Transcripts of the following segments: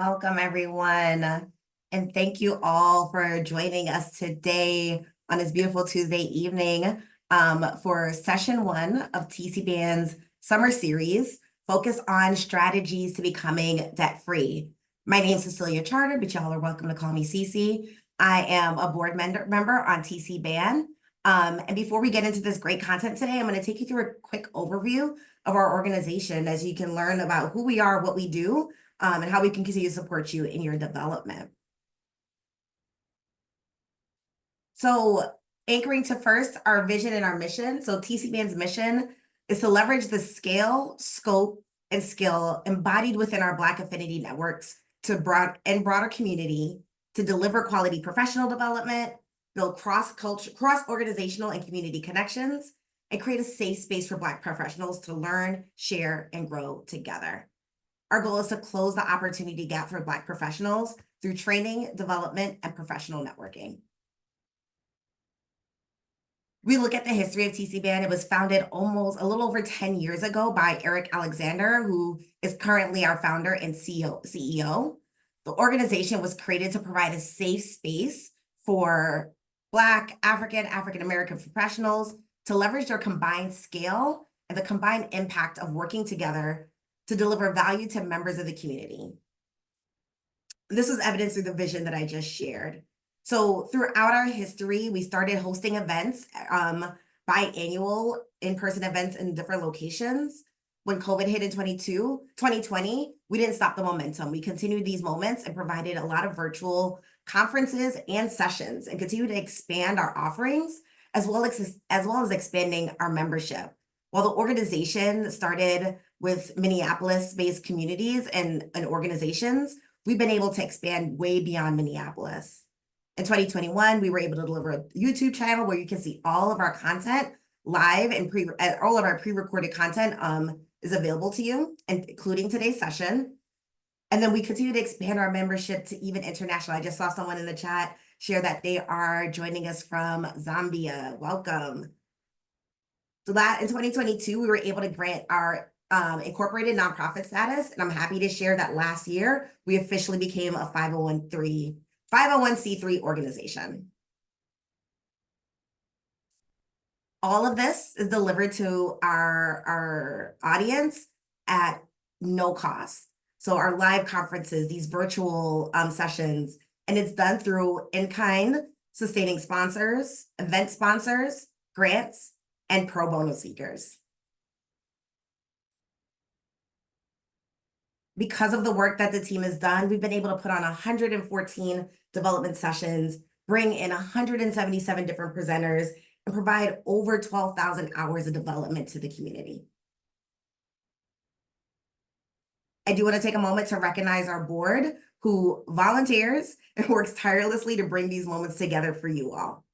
Welcome, everyone. And thank you all for joining us today on this beautiful Tuesday evening for session 1 of TCBAND's summer series, focused on strategies to becoming debt-free. My name is Cecilia Charter, but y'all are welcome to call me Cece. I am a board member on TCBAND. And before we get into this great content today, I'm going to take you through a quick overview of our organization as you can learn about who we are, what we do, and how we can continue to support you in your development. So anchoring to first our vision and our mission. So TCBAND's mission is to leverage the scale, scope, and skill embodied within our Black affinity networks to broader community to deliver quality professional development, build cross-organizational and community connections, and create a safe space for Black professionals to learn, share, and grow together. Our goal is to close the opportunity gap for Black professionals through training, development, and professional networking. We look at the history of TCBAND. It was founded almost a little over 10 years ago by Eric Alexander, who is currently our founder and CEO. The organization was created to provide a safe space for Black, African-American professionals to leverage their combined scale and the combined impact of working together to deliver value to members of the community. This was evidenced through the vision that I just shared. So throughout our history, we started hosting events, biannual in-person events in different locations. When COVID hit in 2020, we didn't stop the momentum. We continued these moments and provided a lot of virtual conferences and sessions and continued to expand our offerings as well as expanding our membership. While the organization started with Minneapolis-based communities and organizations, we've been able to expand way beyond Minneapolis. In 2021, we were able to deliver a YouTube channel where you can see all of our content live and all of our pre-recorded content is available to you, including today's session. And then we continue to expand our membership to even international. I just saw someone in the chat share that they are joining us from Zambia. Welcome. So that in 2022, we were able to grant our incorporated nonprofit status. And I'm happy to share that last year, we officially became a 501c3 organization. All of this is delivered to our audience at no cost. So our live conferences, these virtual sessions, and it's done through in-kind sustaining sponsors, event sponsors, grants, and pro bono seekers. Because of the work that the team has done, we've been able to put on 114 development sessions, bring in 177 different presenters, and provide over 12,000 hours of development to the community. I do want to take a moment to recognize our board who volunteers and works tirelessly to bring these moments together for you all.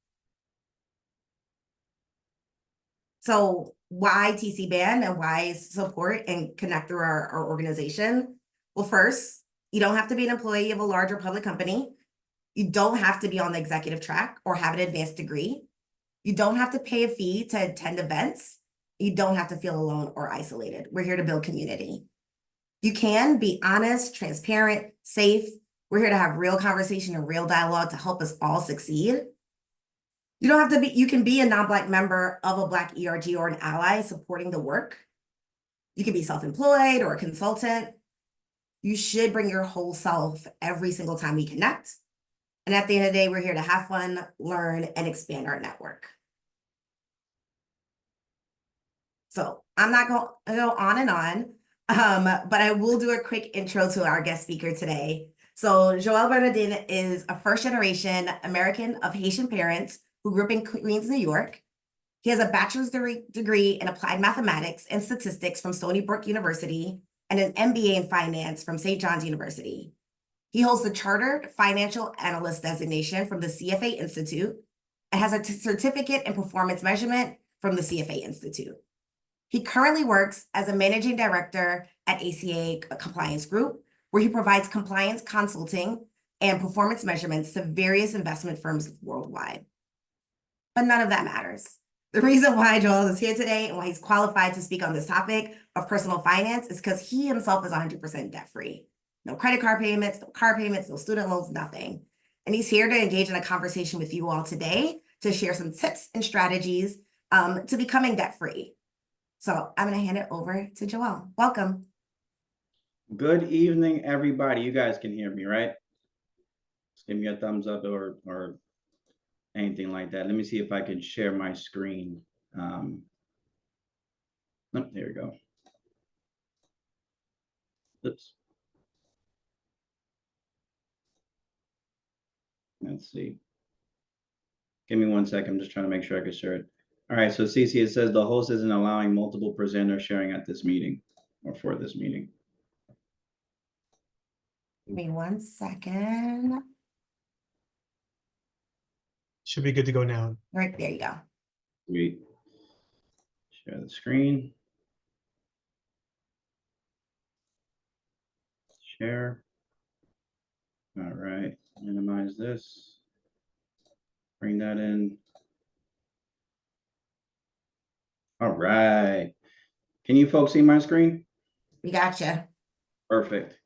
So why TCBAND and why support and connect through our organization? Well, first, you don't have to be an employee of a larger public company. You don't have to be on the executive track or have an advanced degree. You don't have to pay a fee to attend events. You don't have to feel alone or isolated. We're here to build community. You can be honest, transparent, safe. We're here to have real conversation and real dialogue to help us all succeed. You don't have to be, you can be a non-Black member of a Black ERG or an ally supporting the work. You can be self-employed or a consultant. You should bring your whole self every single time we connect. And at the end of the day, we're here to have fun, learn, and expand our network. So I'm not going to go on and on, but I will do a quick intro to our guest speaker today. So Joel Bernardin is a first-generation American of Haitian parents who grew up in Queens, New York. He has a bachelor's degree in applied mathematics and statistics from Stony Brook University and an MBA in finance from St. John's University. He holds the Chartered Financial Analyst designation from the CFA Institute and has a certificate in performance measurement from the CFA Institute. He currently works as a managing director at ACA Compliance Group, where he provides compliance consulting and performance measurements to various investment firms worldwide. But none of that matters. The reason why Joel is here today and why he's qualified to speak on this topic of personal finance is because he himself is 100% debt-free. No credit card payments, no car payments, no student loans, nothing. And he's here to engage in a conversation with you all today to share some tips and strategies to becoming debt-free. So I'm going to hand it over to Joel. Welcome. Good evening, everybody. You guys can hear me, right? Just give me a thumbs up or anything like that. Let me see if I can share my screen. Oh, there we go. Oops. Let's see. Give me 1 second. I'm just trying to make sure I can share it. All right. So Cece, it says the host isn't allowing multiple presenters sharing at this meeting or for this meeting. Give me 1 second. Should be good to go now. Right, there you go. Sweet. Share the screen. Share. All right. Minimize this. Bring that in. All right. Can you folks see my screen? We gotcha. Perfect.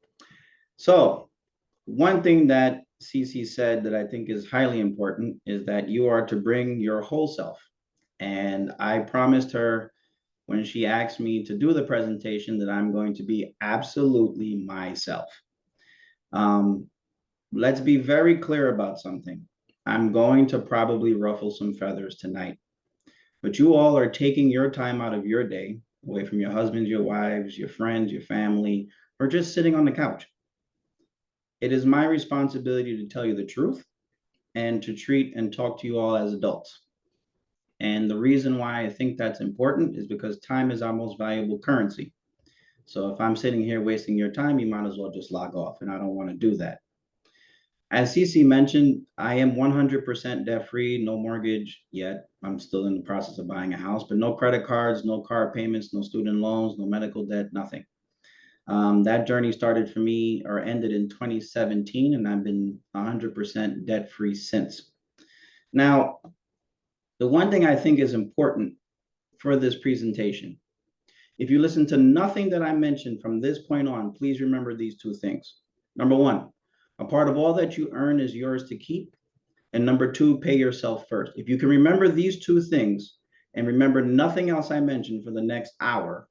So one thing that Cece said that I think is highly important is that you are to bring your whole self. And I promised her when she asked me to do the presentation that I'm going to be absolutely myself. Let's be very clear about something. I'm going to probably ruffle some feathers tonight, but you all are taking your time out of your day away from your husbands, your wives, your friends, your family, or just sitting on the couch. It is my responsibility to tell you the truth and to treat and talk to you all as adults. And the reason why I think that's important is because time is our most valuable currency. So if I'm sitting here wasting your time, you might as well just log off, and I don't want to do that. As Cece mentioned, I am 100% debt-free, no mortgage yet. I'm still in the process of buying a house, but no credit cards, no car payments, no student loans, no medical debt, nothing. That journey started for me or ended in 2017, and I've been 100% debt-free since. Now, the one thing I think is important for this presentation, if you listen to nothing that I mentioned from this point on, please remember these two things. Number one, a part of all that you earn is yours to keep. And number two, pay yourself first. If you can remember these two things and remember nothing else I mentioned for the next hour,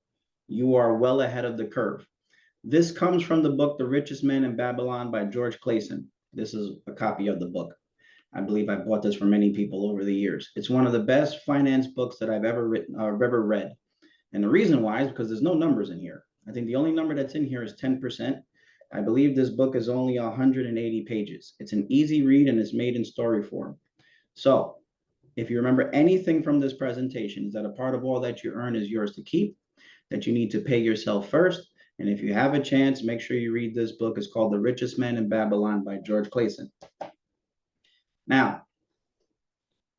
you are well ahead of the curve. This comes from the book, The Richest Man in Babylon by George Clason. This is a copy of the book. I believe I bought this for many people over the years. It's one of the best finance books that I've ever written or ever read. And the reason why is because there's no numbers in here. I think the only number that's in here is 10%. I believe this book is only 180 pages. It's an easy read and it's made in story form. So if you remember anything from this presentation, is that a part of all that you earn is yours to keep, that you need to pay yourself first. And if you have a chance, make sure you read this book. It's called The Richest Man in Babylon by George Clason. Now,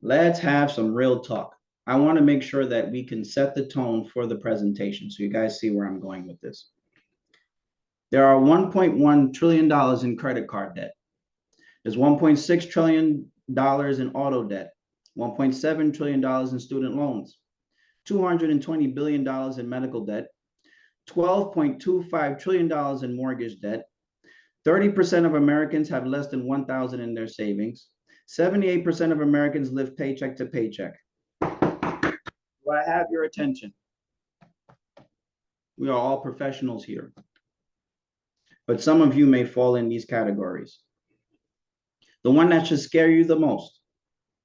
let's have some real talk. I want to make sure that we can set the tone for the presentation so you guys see where I'm going with this. There are $1.1 trillion in credit card debt. There's $1.6 trillion in auto debt, $1.7 trillion in student loans, $220 billion in medical debt, $12.25 trillion in mortgage debt. 30% of Americans have less than $1,000 in their savings. 78% of Americans live paycheck to paycheck. Do I have your attention? We are all professionals here, but some of you may fall in these categories. The one that should scare you the most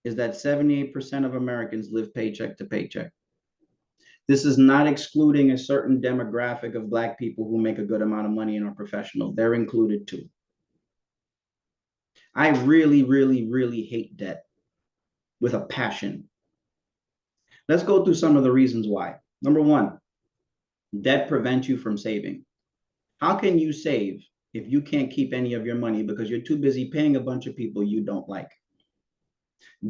is that 78% of Americans live paycheck to paycheck. This is not excluding a certain demographic of Black people who make a good amount of money and are professional. They're included too. I really, really, really hate debt with a passion. Let's go through some of the reasons why. Number one, debt prevents you from saving. How can you save if you can't keep any of your money because you're too busy paying a bunch of people you don't like?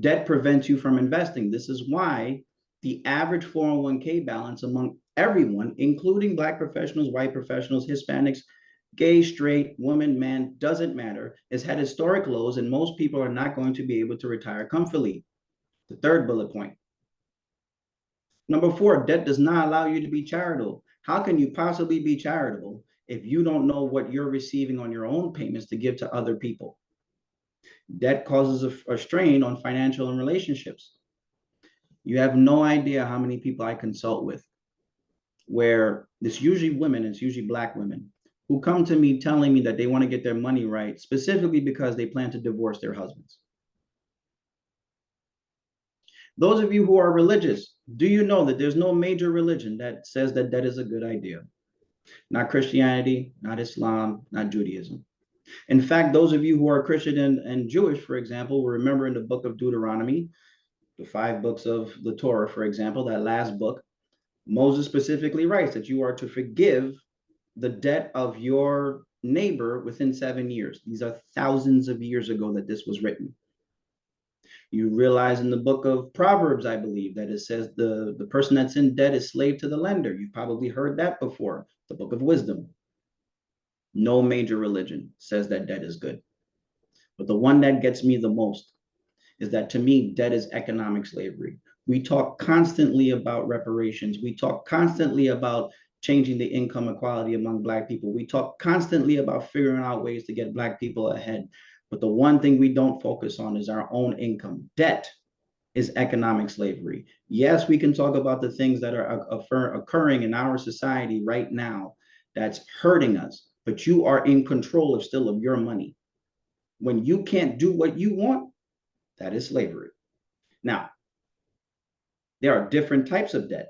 Debt prevents you from investing. This is why the average 401k balance among everyone, including Black professionals, white professionals, Hispanics, gay, straight, woman, man, doesn't matter, has had historic lows, and most people are not going to be able to retire comfortably. The third bullet point. Number four, debt does not allow you to be charitable. How can you possibly be charitable if you don't know what you're receiving on your own payments to give to other people. Debt causes a strain on financial and relationships. You have no idea how many people I consult with, where it's usually women, it's usually Black women, who come to me telling me that they want to get their money right, specifically because they plan to divorce their husbands. Those of you who are religious, do you know that there's no major religion that says that that is a good idea? Not Christianity, not Islam, not Judaism. In fact, those of you who are Christian and Jewish, for example, will remember in the book of Deuteronomy, the 5 books of the Torah, for example, that last book, Moses specifically writes that you are to forgive the debt of your neighbor within 7 years. These are thousands of years ago that this was written. You realize in the book of Proverbs, I believe, that it says the person that's in debt is slave to the lender. You've probably heard that before, the book of wisdom. No major religion says that debt is good. But the one that gets me the most is that, to me, debt is economic slavery. We talk constantly about reparations. We talk constantly about changing the income equality among Black people. We talk constantly about figuring out ways to get Black people ahead. But the one thing we don't focus on is our own income. Debt is economic slavery. Yes, we can talk about the things that are occurring in our society right now that's hurting us, but you are in control of still of your money. When you can't do what you want, that is slavery. Now, there are different types of debt.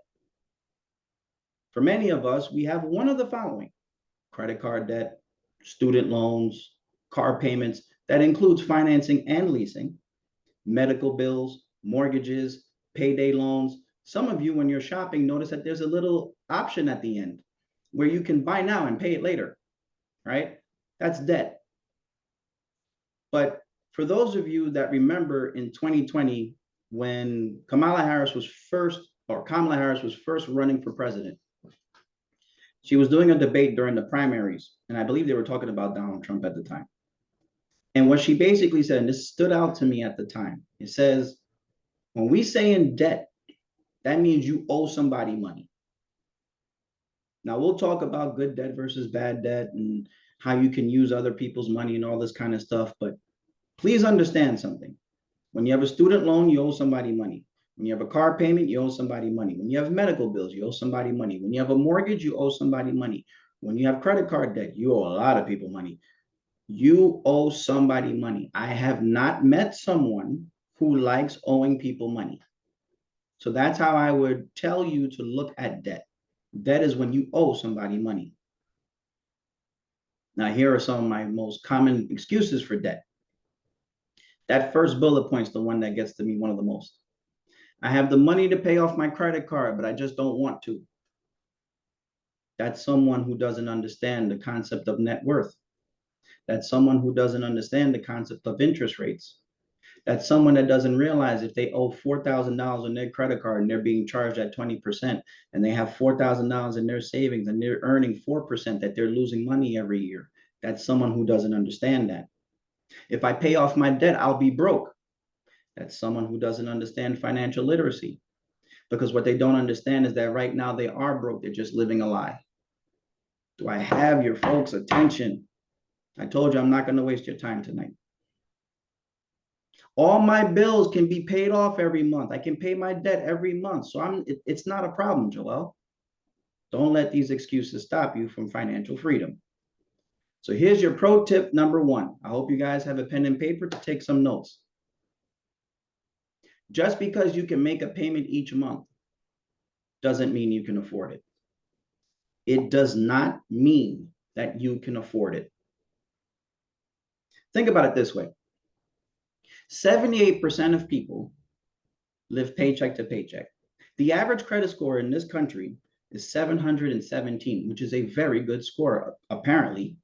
For many of us, we have one of the following: credit card debt, student loans, car payments. That includes financing and leasing, medical bills, mortgages, payday loans. Some of you, when you're shopping, notice that there's a little option at the end where you can buy now and pay it later, right? That's debt. But for those of you that remember in 2020, when Kamala Harris was first running for president, she was doing a debate during the primaries, and I believe they were talking about Donald Trump at the time. And what she basically said, and this stood out to me at the time, it says, when we say in debt, that means you owe somebody money. Now, we'll talk about good debt versus bad debt and how you can use other people's money and all this kind of stuff, but please understand something. When you have a student loan, you owe somebody money. When you have a car payment, you owe somebody money. When you have medical bills, you owe somebody money. When you have a mortgage, you owe somebody money. When you have credit card debt, you owe a lot of people money. You owe somebody money. I have not met someone who likes owing people money. So that's how I would tell you to look at debt. Debt is when you owe somebody money. Now, here are some of my most common excuses for debt. That first bullet point's the one that gets to me one of the most. I have the money to pay off my credit card, but I just don't want to. That's someone who doesn't understand the concept of net worth. That's someone who doesn't understand the concept of interest rates. That's someone that doesn't realize if they owe $4,000 on their credit card and they're being charged at 20%, and they have $4,000 in their savings and they're earning 4%, that they're losing money every year. That's someone who doesn't understand that. If I pay off my debt, I'll be broke. That's someone who doesn't understand financial literacy, because what they don't understand is that right now they are broke. They're just living a lie. Do I have your folks' attention? I told you I'm not going to waste your time tonight. All my bills can be paid off every month. I can pay my debt every month. So it's not a problem, Joel. Don't let these excuses stop you from financial freedom. So here's your pro tip number 1. I hope you guys have a pen and paper to take some notes. Just because you can make a payment each month doesn't mean you can afford it. It does not mean that you can afford it. Think about it this way. 78% of people live paycheck to paycheck. The average credit score in this country is 717, which is a very good score, apparently.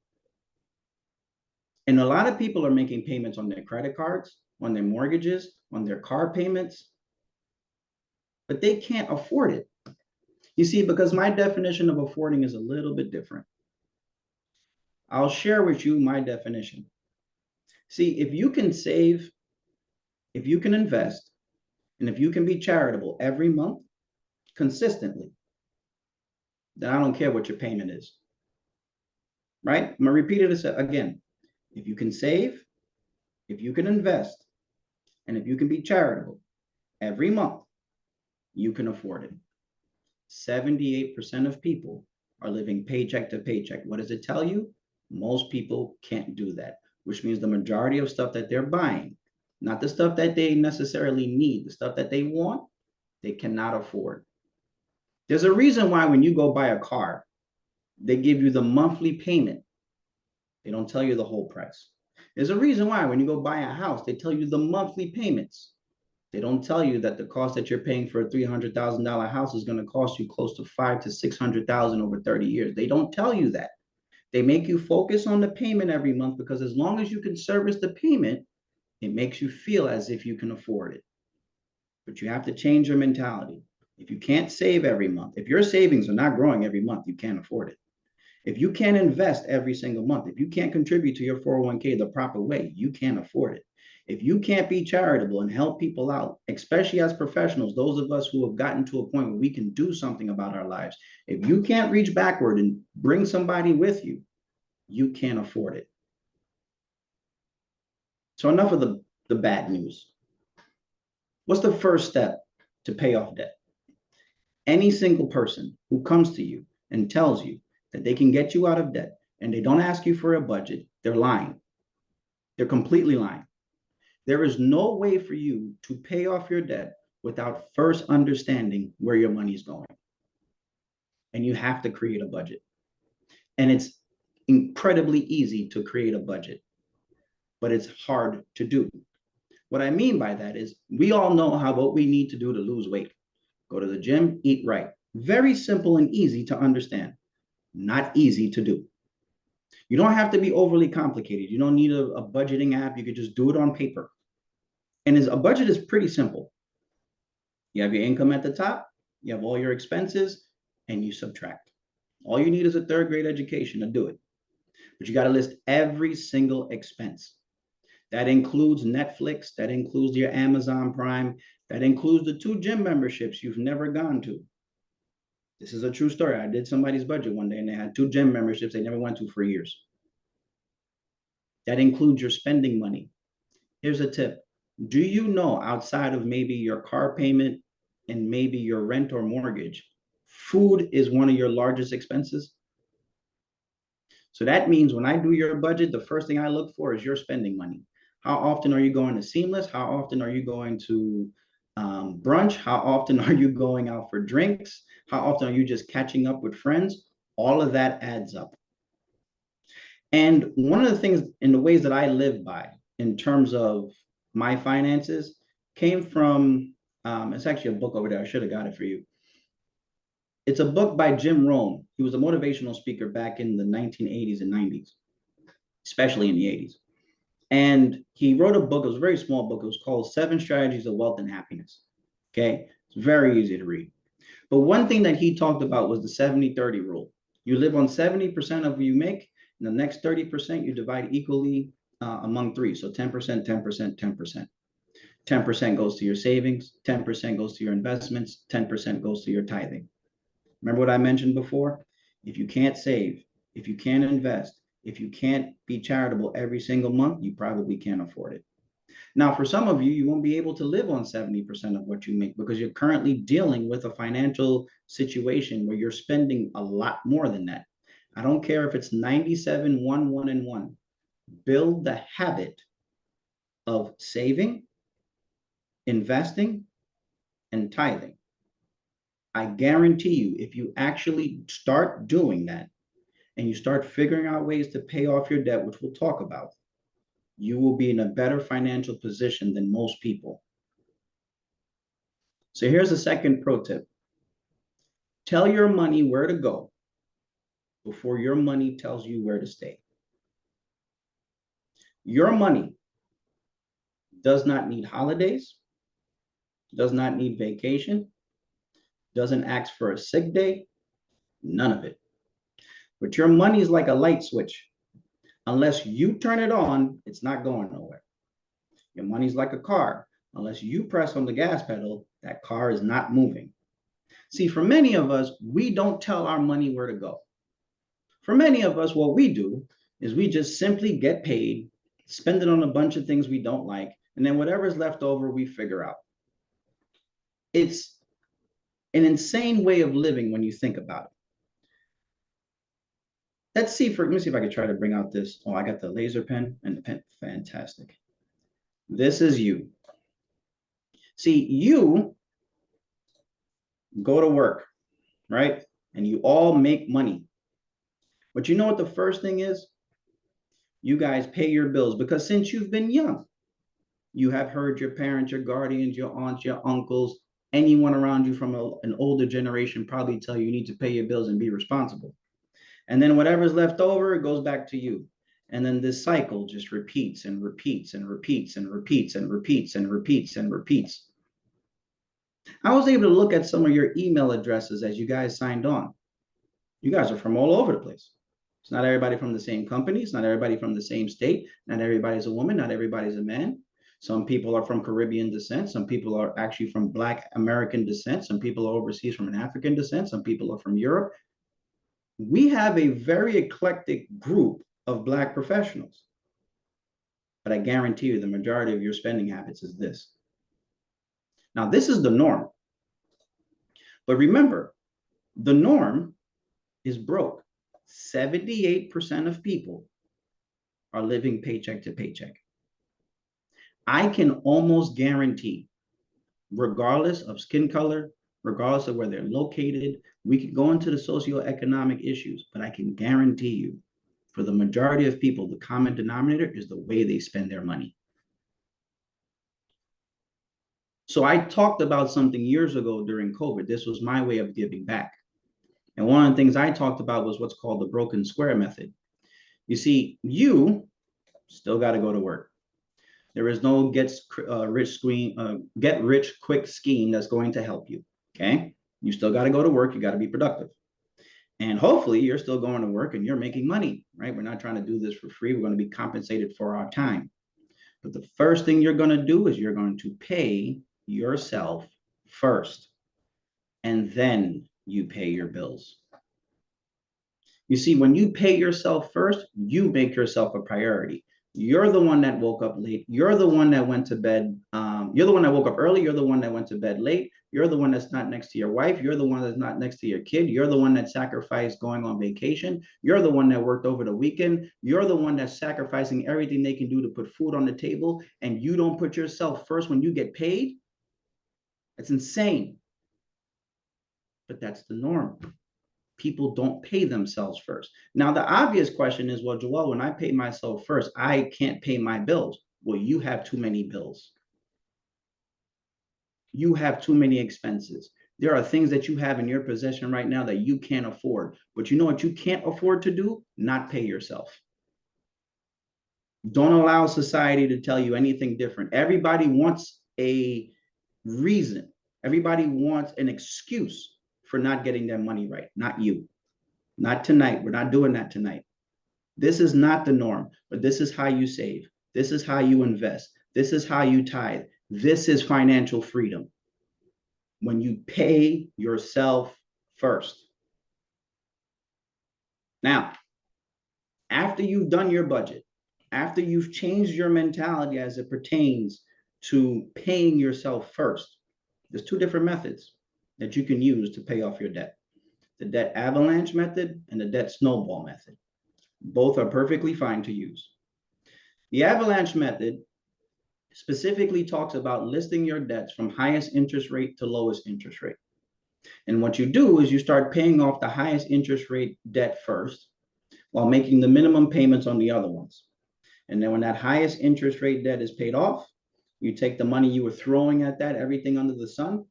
And a lot of people are making payments on their credit cards, on their mortgages, on their car payments, but they can't afford it. You see, because my definition of affording is a little bit different. I'll share with you my definition. See, if you can save, if you can invest, and if you can be charitable every month consistently, then I don't care what your payment is. right? I'm gonna repeat it again. If you can save, if you can invest, and if you can be charitable every month, you can afford it. 78% of people are living paycheck to paycheck. What does it tell you? Most people can't do that, which means the majority of stuff that they're buying, not the stuff that they necessarily need, the stuff that they want, they cannot afford. There's a reason why when you go buy a car, they give you the monthly payment. They don't tell you the whole price. There's a reason why when you go buy a house, they tell you the monthly payments. They don't tell you that the cost that you're paying for a $300,000 house is going to cost you close to $500,000 to $600,000 over 30 years. They don't tell you that. They make you focus on the payment every month because as long as you can service the payment, it makes you feel as if you can afford it. But you have to change your mentality. If you can't save every month, if your savings are not growing every month, you can't afford it. If you can't invest every single month, if you can't contribute to your 401k the proper way, you can't afford it. If you can't be charitable and help people out, especially as professionals, those of us who have gotten to a point where we can do something about our lives, if you can't reach backward and bring somebody with you, you can't afford it. So enough of the bad news. What's the first step to pay off debt? Any single person who comes to you and tells you that they can get you out of debt and they don't ask you for a budget, they're lying. They're completely lying. There is no way for you to pay off your debt without first understanding where your money is going. And you have to create a budget. And it's incredibly easy to create a budget, but it's hard to do. What I mean by that is we all know what we need to do to lose weight. Go to the gym, eat right. Very simple and easy to understand, not easy to do. You don't have to be overly complicated. You don't need a budgeting app. You could just do it on paper. And a budget is pretty simple. You have your income at the top, you have all your expenses, and you subtract. All you need is a third grade education to do it. But you got to list every single expense. That includes Netflix, that includes your Amazon Prime, that includes the 2 gym memberships you've never gone to. This is a true story. I did somebody's budget one day and they had 2 gym memberships they never went to for years. That includes your spending money. Here's a tip. Do you know outside of maybe your car payment and maybe your rent or mortgage, food is one of your largest expenses? So that means when I do your budget, the first thing I look for is your spending money. How often are you going to Seamless? How often are you going to brunch? How often are you going out for drinks? How often are you just catching up with friends? All of that adds up. And one of the things in the ways that I live by in terms of my finances came from, it's actually a book over there. I should have got it for you. It's a book by Jim Rohn. He was a motivational speaker back in the 1980s and 90s, especially in the 80s. And he wrote a book. It was a very small book. It was called 7 Strategies of Wealth and Happiness. Okay. It's very easy to read. But one thing that he talked about was the 70-30 rule. You live on 70% of what you make, and the next 30% you divide equally among 3. So 10%, 10%, 10%. 10% goes to your savings, 10% goes to your investments, 10% goes to your tithing. Remember what I mentioned before? If you can't save, if you can't invest, if you can't be charitable every single month, you probably can't afford it. Now, for some of you, you won't be able to live on 70% of what you make because you're currently dealing with a financial situation where you're spending a lot more than that. I don't care if it's 97, 1, 1, and 1. Build the habit of saving, investing, and tithing. I guarantee you, if you actually start doing that and you start figuring out ways to pay off your debt, which we'll talk about, you will be in a better financial position than most people. So here's a second pro tip. Tell your money where to go before your money tells you where to stay. Your money does not need holidays, does not need vacation, doesn't ask for a sick day, none of it. But your money is like a light switch. Unless you turn it on, it's not going nowhere. Your money's like a car. Unless you press on the gas pedal, that car is not moving. See, for many of us, we don't tell our money where to go. For many of us, what we do is we just simply get paid, spend it on a bunch of things we don't like, and then whatever's left over, we figure out. It's an insane way of living when you think about it. Let me see if I can try to bring out this. Oh, I got the laser pen and the pen. Fantastic. This is you. See, you go to work, right? And you all make money. But you know what the first thing is? You guys pay your bills, because since you've been young, you have heard your parents, your guardians, your aunts, your uncles, anyone around you from an older generation probably tell you you need to pay your bills and be responsible. And then whatever's left over, it goes back to you. And then this cycle just repeats and repeats and repeats and repeats and repeats and repeats and repeats. I was able to look at some of your email addresses as you guys signed on. You guys are from all over the place. It's not everybody from the same company. It's not everybody from the same state. Not everybody's a woman. Not everybody's a man. Some people are from Caribbean descent. Some people are actually from Black American descent. Some people are overseas from an African descent. Some people are from Europe. We have a very eclectic group of Black professionals. But I guarantee you the majority of your spending habits is this. Now, this is the norm. But remember, the norm is broke. 78% of people are living paycheck to paycheck. I can almost guarantee, regardless of skin color, regardless of where they're located, we could go into the socioeconomic issues, but I can guarantee you, for the majority of people, the common denominator is the way they spend their money. So I talked about something years ago during COVID. This was my way of giving back. And one of the things I talked about was what's called the broken square method. You see, you still got to go to work. There is no get rich quick scheme that's going to help you. Okay. You still got to go to work. You got to be productive. And hopefully you're still going to work and you're making money, right? We're not trying to do this for free. We're going to be compensated for our time. But the first thing you're going to do is you're going to pay yourself first, and then you pay your bills. You see, when you pay yourself first, you make yourself a priority. You're the one that woke up late. You're the one that went to bed. You're the one that woke up early. You're the one that went to bed late. You're the one that's not next to your wife. You're the one that's not next to your kid. You're the one that sacrificed going on vacation. You're the one that worked over the weekend. You're the one that's sacrificing everything they can do to put food on the table. And you don't put yourself first when you get paid. That's insane. But that's the norm. People don't pay themselves first. Now, the obvious question is, well, Joel, when I pay myself first, I can't pay my bills. Well, you have too many bills. You have too many expenses. There are things that you have in your possession right now that you can't afford. But you know what you can't afford to do? Not pay yourself. Don't allow society to tell you anything different. Everybody wants a reason. Everybody wants an excuse for not getting their money right, not you. Not tonight. We're not doing that tonight. This is not the norm, but this is how you save. This is how you invest. This is how you tithe. This is financial freedom. When you pay yourself first. Now, after you've done your budget, after you've changed your mentality as it pertains to paying yourself first, there's two different methods that you can use to pay off your debt. The debt avalanche method and the debt snowball method. Both are perfectly fine to use. The avalanche method specifically talks about listing your debts from highest interest rate to lowest interest rate. And what you do is you start paying off the highest interest rate debt first while making the minimum payments on the other ones. And then when that highest interest rate debt is paid off, you take the money you were throwing at that, everything under the sun,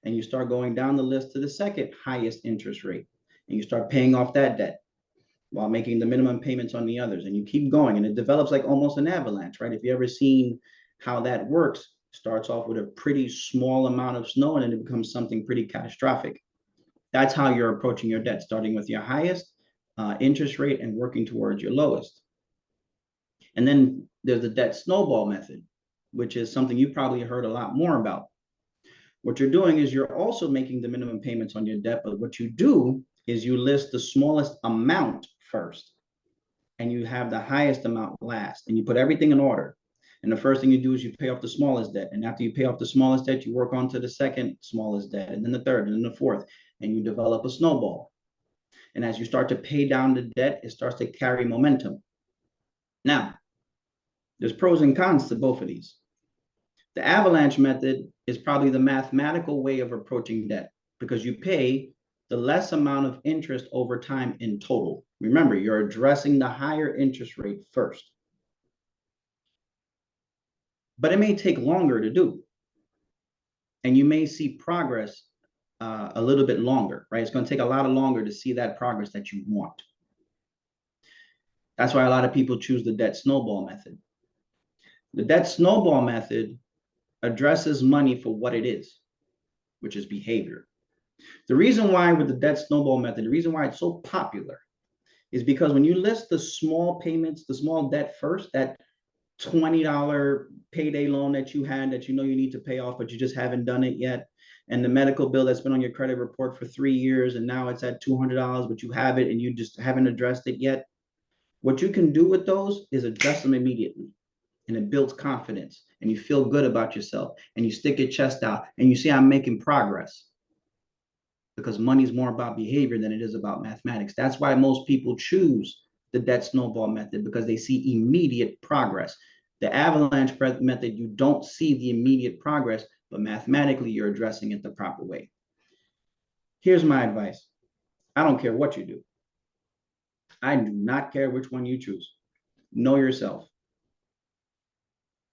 and you start going down the list to the second highest interest rate. And you start paying off that debt while making the minimum payments on the others. And you keep going, and it develops like almost an avalanche, right? If you ever seen how that works, starts off with a pretty small amount of snow and then it becomes something pretty catastrophic. That's how you're approaching your debt, starting with your highest interest rate and working towards your lowest. And then there's the debt snowball method, which is something you probably heard a lot more about. What you're doing is you're also making the minimum payments on your debt, but what you do is you list the smallest amount first, and you have the highest amount last, and you put everything in order. And the first thing you do is you pay off the smallest debt. And after you pay off the smallest debt, you work on to the second smallest debt, and then the third, and then the fourth, and you develop a snowball. And as you start to pay down the debt, it starts to carry momentum. Now, there's pros and cons to both of these. The avalanche method is probably the mathematical way of approaching debt because you pay the less amount of interest over time in total. Remember, you're addressing the higher interest rate first. But it may take longer to do. And you may see progress a little bit longer, right? It's going to take a lot longer to see that progress that you want. That's why a lot of people choose the debt snowball method. The debt snowball method addresses money for what it is, which is behavior. The reason why with the debt snowball method, the reason why it's so popular is because when you list the small payments, the small debt first, that $20 payday loan that you had that you know you need to pay off, but you just haven't done it yet, and the medical bill that's been on your credit report for 3 years, and now it's at $200, but you have it and you just haven't addressed it yet. What you can do with those is address them immediately. And it builds confidence, and you feel good about yourself, and you stick your chest out, and you see I'm making progress. Because money is more about behavior than it is about mathematics. That's why most people choose the debt snowball method, because they see immediate progress. The avalanche method, you don't see the immediate progress, but mathematically you're addressing it the proper way. Here's my advice. I don't care what you do. I do not care which one you choose. Know yourself.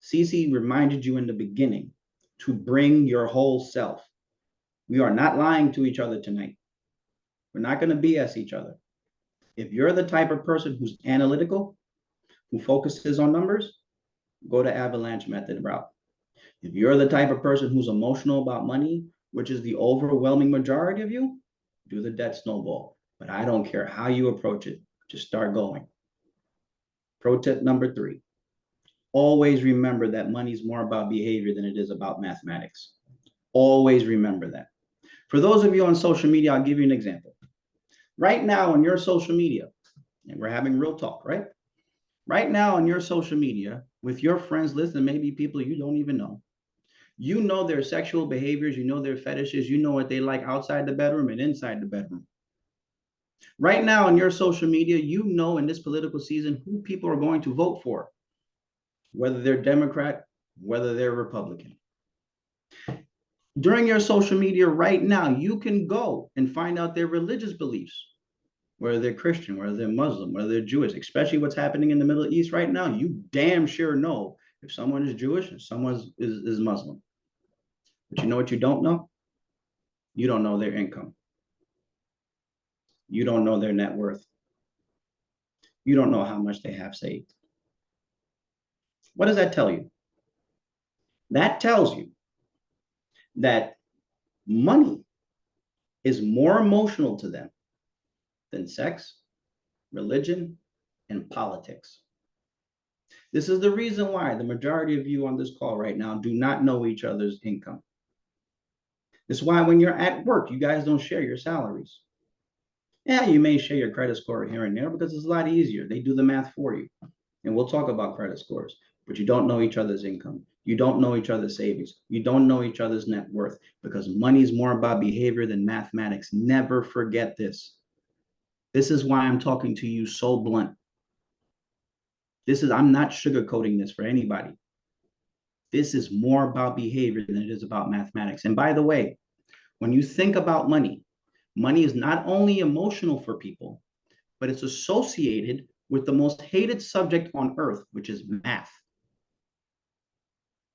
Cece reminded you in the beginning to bring your whole self. We are not lying to each other tonight. We're not going to BS each other. If you're the type of person who's analytical, who focuses on numbers, go to avalanche method route. If you're the type of person who's emotional about money, which is the overwhelming majority of you, do the debt snowball. But I don't care how you approach it. Just start going. Pro tip number 3. Always remember that money is more about behavior than it is about mathematics. Always remember that. For those of you on social media, I'll give you an example. Right now on your social media, and we're having real talk, right? Right now on your social media, with your friends list and maybe people you don't even know, you know their sexual behaviors, you know their fetishes, you know what they like outside the bedroom and inside the bedroom. Right now on your social media, you know in this political season who people are going to vote for, whether they're Democrat, whether they're Republican. During your social media right now, you can go and find out their religious beliefs, whether they're Christian, whether they're Muslim, whether they're Jewish, especially what's happening in the Middle East right now. You damn sure know if someone is Jewish and someone is Muslim. But you know what you don't know? You don't know their income. You don't know their net worth. You don't know how much they have saved. What does that tell you? That tells you that money is more emotional to them than sex, religion, and politics. This is the reason why the majority of you on this call right now do not know each other's income. This is why when you're at work, you guys don't share your salaries. Yeah, you may share your credit score here and there because it's a lot easier. They do the math for you. And we'll talk about credit scores, but you don't know each other's income. You don't know each other's savings. You don't know each other's net worth, because money is more about behavior than mathematics. Never forget this. This is why I'm talking to you so blunt. I'm not sugarcoating this for anybody. This is more about behavior than it is about mathematics. And by the way, when you think about money, money is not only emotional for people, but it's associated with the most hated subject on earth, which is math.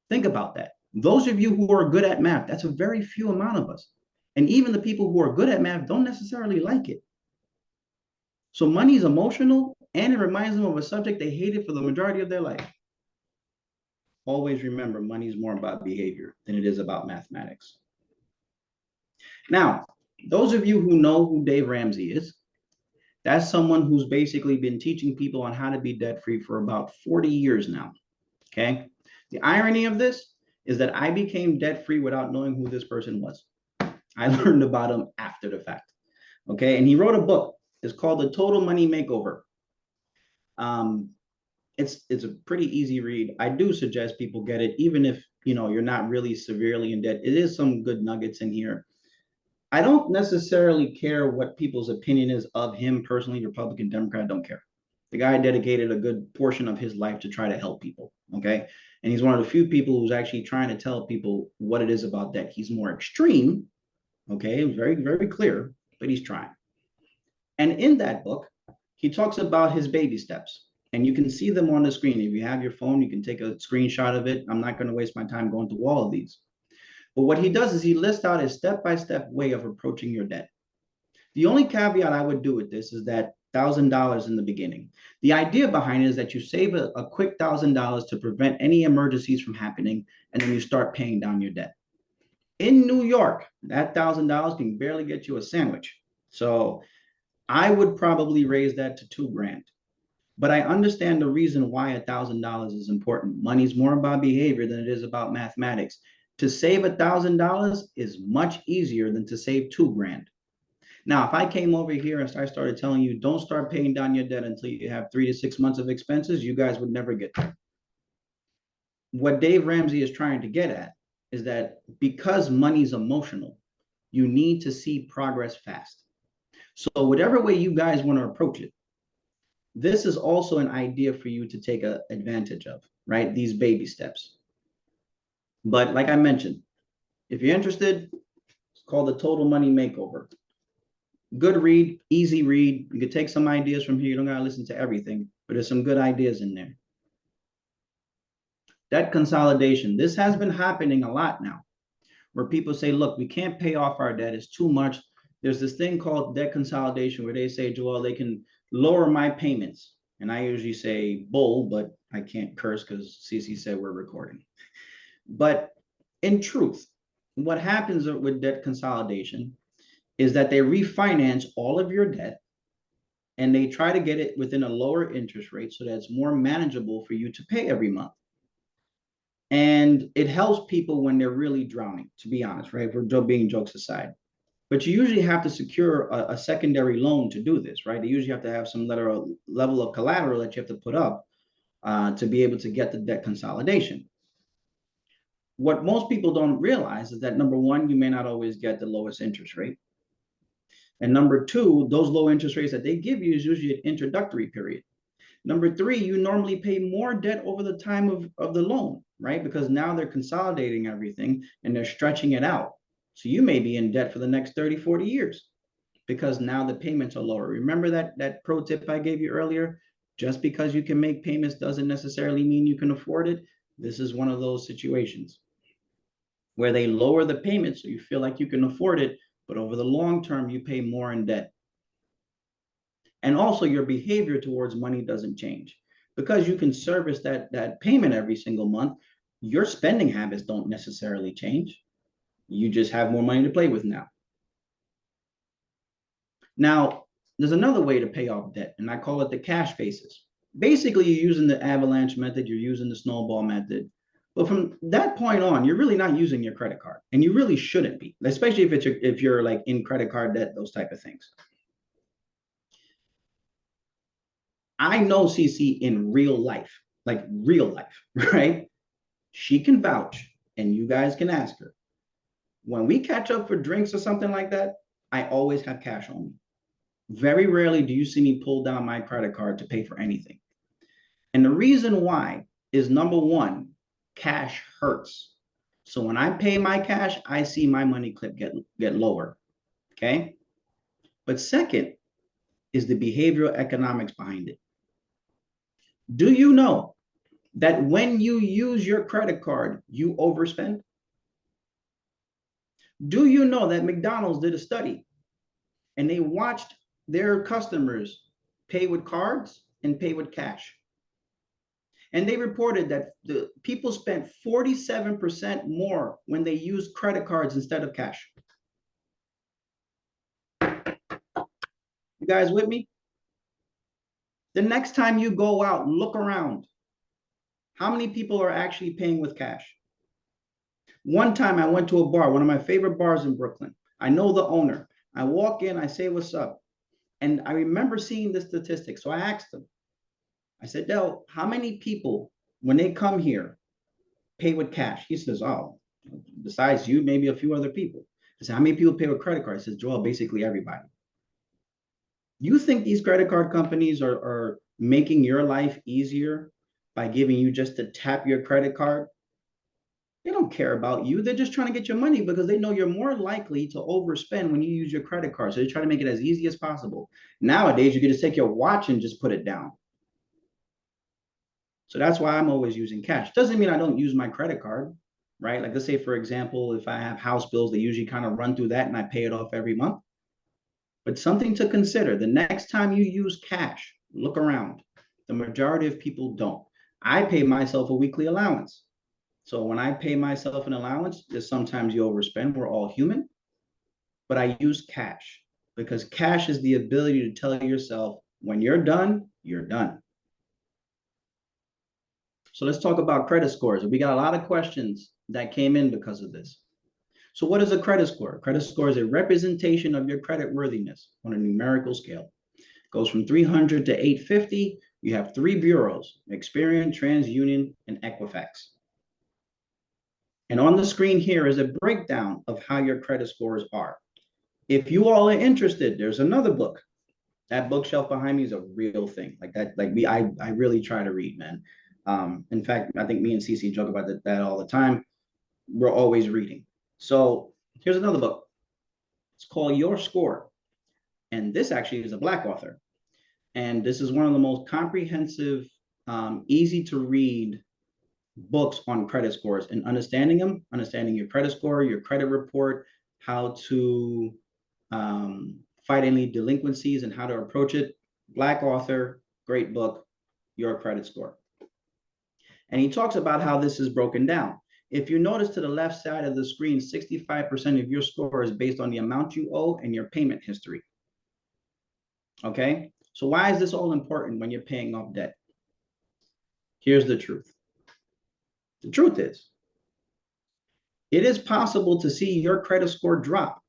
Think about that. Those of you who are good at math, that's a very few amount of us. And even the people who are good at math don't necessarily like it. So money is emotional, and it reminds them of a subject they hated for the majority of their life. Always remember, money is more about behavior than it is about mathematics. Now, those of you who know who Dave Ramsey is, that's someone who's basically been teaching people on how to be debt-free for about 40 years now, okay? The irony of this is that I became debt-free without knowing who this person was. I learned about him after the fact, okay? And he wrote a book It's called The Total Money Makeover. It's a pretty easy read. I do suggest people get it, even if you're not really severely in debt. It is some good nuggets in here. I don't necessarily care what people's opinion is of him personally, Republican, Democrat, I don't care. The guy dedicated a good portion of his life to try to help people. Okay. And he's one of the few people who's actually trying to tell people what it is about debt. He's more extreme. Okay. It was very, very clear, but he's trying. And in that book, he talks about his baby steps. And you can see them on the screen. If you have your phone, you can take a screenshot of it. I'm not going to waste my time going through all of these. But what he does is he lists out a step-by-step way of approaching your debt. The only caveat I would do with this is that $1,000 in the beginning. The idea behind it is that you save a quick $1,000 to prevent any emergencies from happening, and then you start paying down your debt. In New York, that $1,000 can barely get you a sandwich. So I would probably raise that to $2,000. But I understand the reason why $1,000 is important. Money's more about behavior than it is about mathematics. To save $1,000 is much easier than to save $2,000. Now, if I came over here and I started telling you, don't start paying down your debt until you have 3 to 6 months of expenses, you guys would never get there. What Dave Ramsey is trying to get at is that because money's emotional, you need to see progress fast. So whatever way you guys want to approach it, this is also an idea for you to take advantage of, right? These baby steps. But like I mentioned, if you're interested, it's called The Total Money Makeover. Good read, easy read. You could take some ideas from here. You don't gotta listen to everything, but there's some good ideas in there. Debt consolidation. This has been happening a lot now, where people say, look, we can't pay off our debt. It's too much. There's this thing called debt consolidation where they say, Joel, they can lower my payments. And I usually say bull, but I can't curse because Cece said we're recording. But in truth, what happens with debt consolidation is that they refinance all of your debt and they try to get it within a lower interest rate so that it's more manageable for you to pay every month. And it helps people when they're really drowning, to be honest, right? We're being jokes aside. But you usually have to secure a secondary loan to do this, right? You usually have to have some level of collateral that you have to put up to be able to get the debt consolidation. What most people don't realize is that, number one, you may not always get the lowest interest rate. And number two, those low interest rates that they give you is usually an introductory period. Number three, you normally pay more debt over the time of the loan, right? Because now they're consolidating everything and they're stretching it out. So you may be in debt for the next 30, 40 years because now the payments are lower. Remember that pro tip I gave you earlier? Just because you can make payments doesn't necessarily mean you can afford it. This is one of those situations where they lower the payment so you feel like you can afford it, but over the long term, you pay more in debt. And also your behavior towards money doesn't change. Because you can service that payment every single month, your spending habits don't necessarily change. You just have more money to play with now. Now, there's another way to pay off debt, and I call it the cash basis. Basically, you're using the avalanche method, you're using the snowball method. But from that point on, you're really not using your credit card, and you really shouldn't be, especially if you're like in credit card debt, those type of things. I know CC in real life, like real life, right? She can vouch, and you guys can ask her. When we catch up for drinks or something like that, I always have cash on me. Very rarely do you see me pull down my credit card to pay for anything. And the reason why is, number one, cash hurts. So when I pay my cash, I see my money clip get lower, okay? But second is the behavioral economics behind it. Do you know that when you use your credit card, you overspend? Do you know that McDonald's did a study and they watched their customers pay with cards and pay with cash? And they reported that the people spent 47% more when they used credit cards instead of cash. You guys with me? The next time you go out, look around. How many people are actually paying with cash? One time I went to a bar, one of my favorite bars in Brooklyn. I know the owner. I walk in, I say, what's up? And I remember seeing the statistics. So I asked him, I said, Del, how many people, when they come here, pay with cash? He says, oh, besides you, maybe a few other people. I said, how many people pay with credit cards? He says, Joel, basically everybody. You think these credit card companies are making your life easier by giving you just to tap your credit card? They don't care about you. They're just trying to get your money because they know you're more likely to overspend when you use your credit card. So they try to make it as easy as possible. Nowadays, you can just take your watch and just put it down. So that's why I'm always using cash. Doesn't mean I don't use my credit card, right? Like let's say, for example, if I have house bills, they usually kind of run through that and I pay it off every month. But something to consider, the next time you use cash, look around. The majority of people don't. I pay myself a weekly allowance. So when I pay myself an allowance, there's sometimes you overspend. We're all human. But I use cash because cash is the ability to tell yourself when you're done, you're done. So let's talk about credit scores. We got a lot of questions that came in because of this. So what is a credit score? Credit score is a representation of your credit worthiness on a numerical scale. It goes from 300 to 850. You have three bureaus: Experian, TransUnion, and Equifax. And on the screen here is a breakdown of how your credit scores are. If you all are interested, there's another book. That bookshelf behind me is a real thing. Like that, I really try to read, man. In fact, I think me and Cece joke about that all the time. We're always reading. So here's another book. It's called Your Score. And this actually is a Black author. And this is one of the most comprehensive, easy to read books on credit scores and understanding them, understanding your credit score, your credit report, how to fight any delinquencies and how to approach it. Black author, great book, Your Credit Score. And he talks about how this is broken down. If you notice to the left side of the screen, 65% of your score is based on the amount you owe and your payment history. Okay, so why is this all important when you're paying off debt? Here's the truth. The truth is, it is possible to see your credit score drop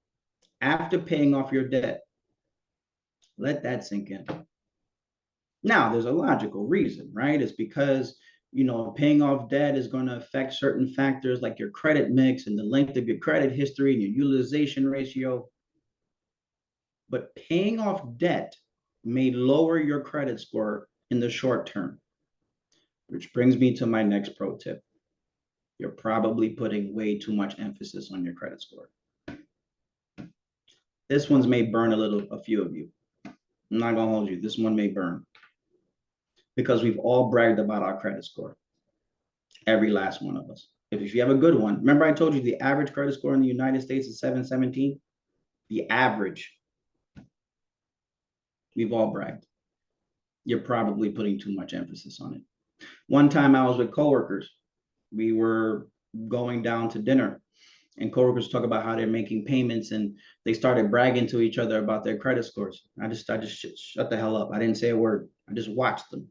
after paying off your debt. Let that sink in. Now, there's a logical reason, right? It's because, paying off debt is going to affect certain factors like your credit mix and the length of your credit history and your utilization ratio. But paying off debt may lower your credit score in the short term, which brings me to my next pro tip. You're probably putting way too much emphasis on your credit score. This one's may burn a few of you. I'm not gonna hold you. This one may burn because we've all bragged about our credit score. Every last one of us. If you have a good one, remember I told you the average credit score in the United States is 717? The average. We've all bragged. You're probably putting too much emphasis on it. One time I was with coworkers. We were going down to dinner and coworkers talk about how they're making payments and they started bragging to each other about their credit scores. I just shut the hell up. I didn't say a word. I just watched them.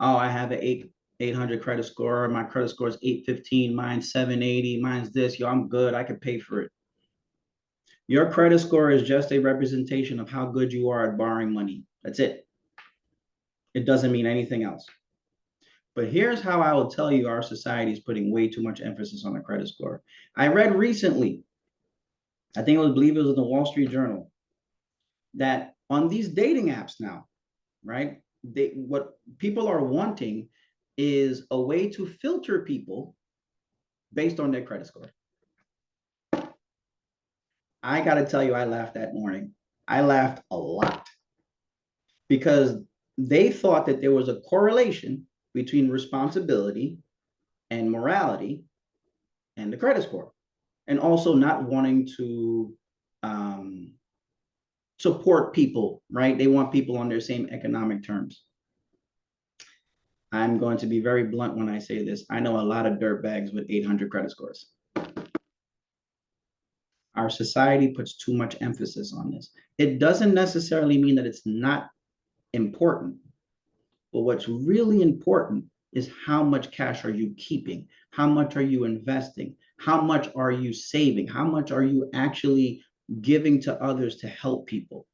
Oh, I have an 800 credit score. My credit score is 815. Mine's 780. Mine's this. Yo, I'm good. I could pay for it. Your credit score is just a representation of how good you are at borrowing money. That's it. It doesn't mean anything else. But here's how I will tell you our society is putting way too much emphasis on the credit score. I read recently, I believe it was in the Wall Street Journal, that on these dating apps now, right? What people are wanting is a way to filter people based on their credit score. I got to tell you, I laughed that morning. I laughed a lot because they thought that there was a correlation between responsibility and morality and the credit score, and also not wanting to support people, right? They want people on their same economic terms. I'm going to be very blunt when I say this. I know a lot of dirtbags with 800 credit scores. Our society puts too much emphasis on this. It doesn't necessarily mean that it's not important, but what's really important is how much cash are you keeping? How much are you investing? How much are you saving? How much are you actually giving to others to help people?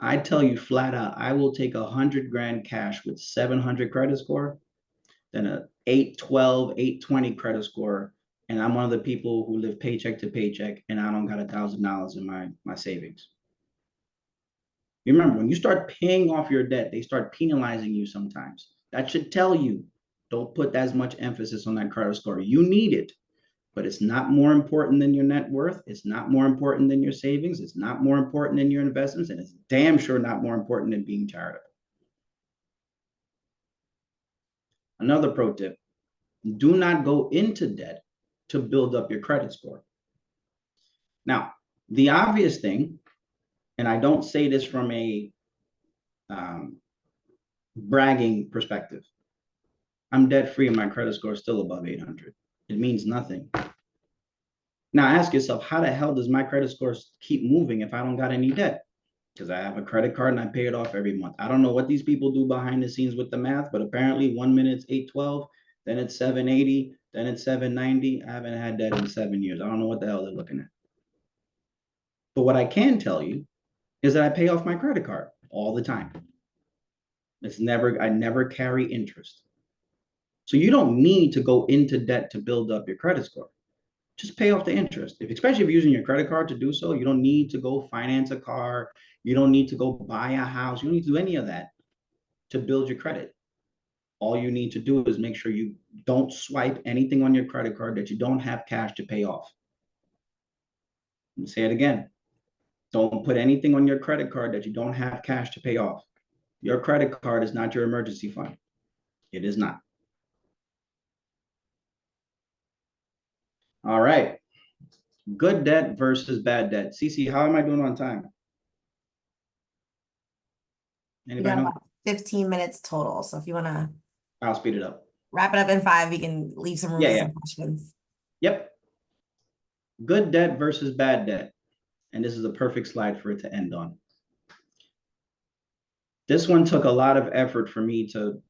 I tell you flat out, I will take 100 grand cash with 700 credit score than a 812, 820 credit score. And I'm one of the people who live paycheck to paycheck and I don't got $1,000 in my savings. You remember, when you start paying off your debt, they start penalizing you sometimes. That should tell you, don't put as much emphasis on that credit score. You need it, but it's not more important than your net worth. It's not more important than your savings. It's not more important than your investments. And it's damn sure not more important than being charitable. Another pro tip, do not go into debt to build up your credit score. Now, the obvious thing, and I don't say this from a bragging perspective, I'm debt free and my credit score is still above 800. It means nothing. Now ask yourself, how the hell does my credit score keep moving if I don't got any debt? Because I have a credit card and I pay it off every month. I don't know what these people do behind the scenes with the math, but apparently 1 minute it's 812, then it's 780, then it's 790. I haven't had that in 7 years. I don't know what the hell they're looking at. But what I can tell you is that I pay off my credit card all the time. I never carry interest. So you don't need to go into debt to build up your credit score. Just pay off the interest. Especially if you're using your credit card to do so, you don't need to go finance a car. You don't need to go buy a house. You don't need to do any of that to build your credit. All you need to do is make sure you don't swipe anything on your credit card that you don't have cash to pay off. Let me say it again. Don't put anything on your credit card that you don't have cash to pay off. Your credit card is not your emergency fund. It is not. All right. Good debt versus bad debt. Cece, how am I doing on time? We Anybody got know? about 15 minutes total. So if you want to I'll speed it up. wrap it up in 5, we can leave some room for some questions. Yep. Good debt versus bad debt. And this is a perfect slide for it to end on. This one took a lot of effort for me to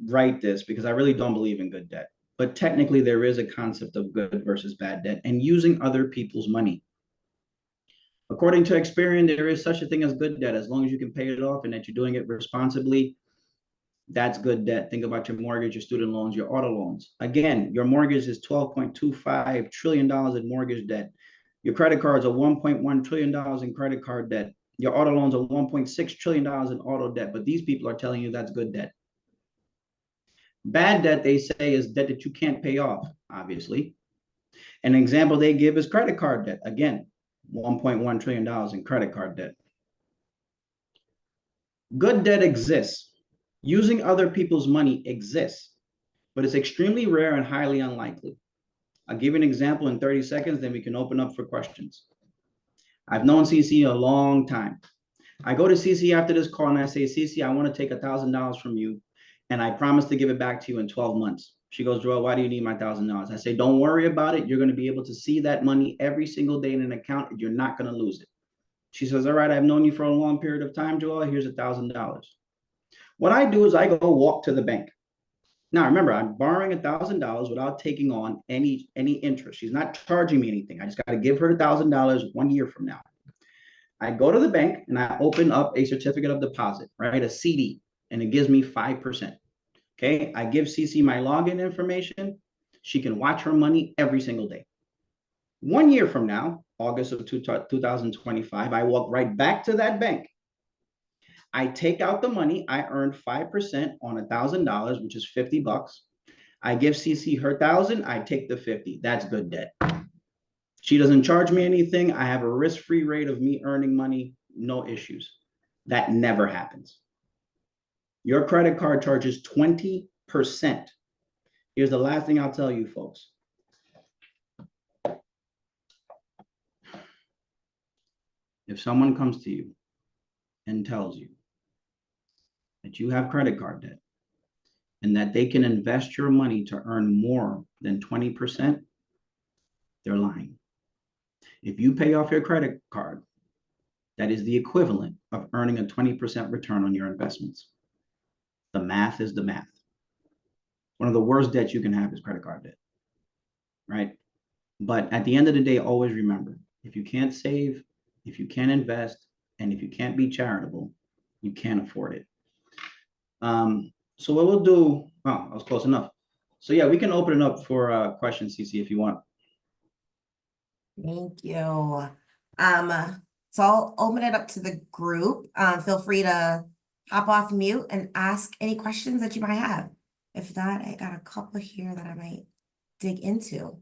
write this because I really don't believe in good debt. But technically, there is a concept of good versus bad debt and using other people's money. According to Experian, there is such a thing as good debt. As long as you can pay it off and that you're doing it responsibly, that's good debt. Think about your mortgage, your student loans, your auto loans. Again, your mortgage is $12.25 trillion in mortgage debt. Your credit cards are $1.1 trillion in credit card debt. Your auto loans are $1.6 trillion in auto debt. But these people are telling you that's good debt. Bad debt, they say, is debt that you can't pay off, obviously. An example they give is credit card debt. Again, $1.1 trillion in credit card debt. Good debt exists. Using other people's money exists, but it's extremely rare and highly unlikely. I'll give you an example in 30 seconds, then we can open up for questions. I've known CC a long time. I go to CC after this call and I say, CC, I want to take $1,000 from you, and I promise to give it back to you in 12 months. She goes, Joel, why do you need my $1,000? I say, don't worry about it. You're going to be able to see that money every single day in an account, and you're not going to lose it. She says, all right, I've known you for a long period of time, Joel. Here's $1,000. What I do is I go walk to the bank. Now, remember, I'm borrowing $1,000 without taking on any interest. She's not charging me anything. I just got to give her $1,000 1 year from now. I go to the bank and I open up a certificate of deposit, right? A CD, and it gives me 5%. Okay. I give CC my login information. She can watch her money every single day. 1 year from now, August of 2025, I walk right back to that bank. I take out the money. I earned 5% on $1,000, which is 50 bucks. I give CC her 1,000. I take the 50. That's good debt. She doesn't charge me anything. I have a risk-free rate of me earning money. No issues. That never happens. Your credit card charges 20%. Here's the last thing I'll tell you, folks. If someone comes to you and tells you that you have credit card debt and that they can invest your money to earn more than 20%, they're lying. If you pay off your credit card, that is the equivalent of earning a 20% return on your investments. The math is the math. One of the worst debts you can have is credit card debt, right? But at the end of the day, always remember, if you can't save, if you can't invest, And if you can't be charitable, you can't afford it. So what we'll do, oh, I was close enough. So yeah, we can open it up for questions, CC, if you want. Thank you. So I'll open it up to the group. Feel free to hop off mute and ask any questions that you might have. If not, I got a couple here that I might dig into.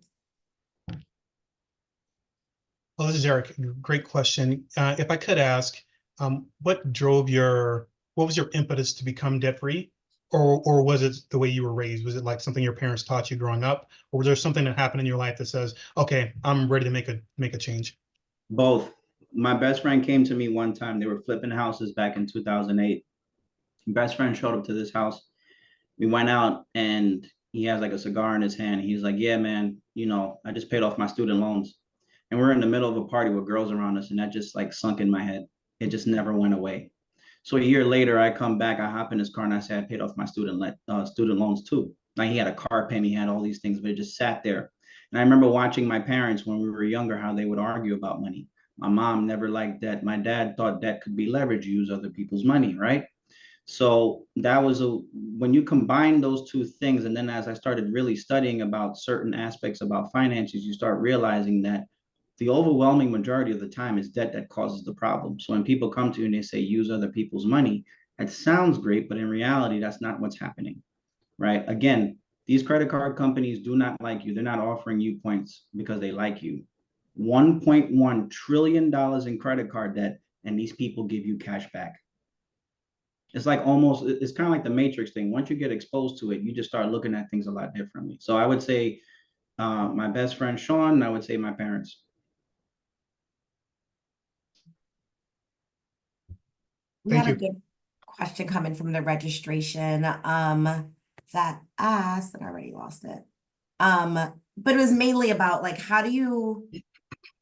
Well, this is Eric. Great question. If I could ask, what was your impetus to become debt-free? Or was it the way you were raised? Was it like something your parents taught you growing up? Or was there something that happened in your life that says, okay, I'm ready to make a change? Both. My best friend came to me one time. They were flipping houses back in 2008. Best friend showed up to this house. We went out and he has like a cigar in his hand. He's like, yeah, man, I just paid off my student loans. And we're in the middle of a party with girls around us. And that just like sunk in my head. It just never went away. So a year later, I come back, I hop in his car and I say, I paid off my student loans too. Like he had a car payment, he had all these things, but it just sat there. And I remember watching my parents when we were younger, how they would argue about money. My mom never liked debt. My dad thought debt could be leverage, use other people's money, right? So that was when you combine those two things, and then as I started really studying about certain aspects about finances, you start realizing that the overwhelming majority of the time is debt that causes the problem. So when people come to you and they say use other people's money, that sounds great, but in reality, that's not what's happening, right? Again, these credit card companies do not like you. They're not offering you points because they like you. $1.1 trillion in credit card debt, and these people give you cash back. It's like it's kind of like the Matrix thing. Once you get exposed to it, you just start looking at things a lot differently. So I would say my best friend, Sean, and I would say my parents. We Thank had a you. good question coming from the registration, that asked, and I already lost it. But it was mainly about like, how do you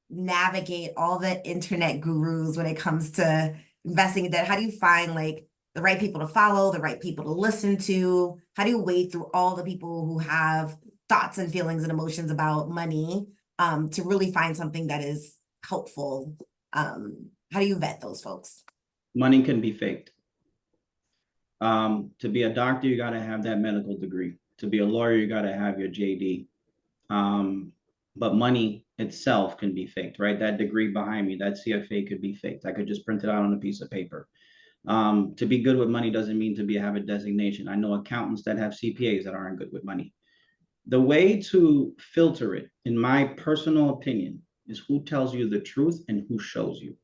navigate all the internet gurus when it comes to investing in debt? How do you find like the right people to follow, the right people to listen to? How do you wade through all the people who have thoughts and feelings and emotions about money, to really find something that is helpful? How do you vet those folks? Money can be faked. To be a doctor, you got to have that medical degree. To be a lawyer, you got to have your JD. But money itself can be faked, right? That degree behind me, that CFA could be faked. I could just print it out on a piece of paper. To be good with money doesn't mean to have a designation. I know accountants that have CPAs that aren't good with money. The way to filter it, in my personal opinion, is who tells you the truth and who shows you.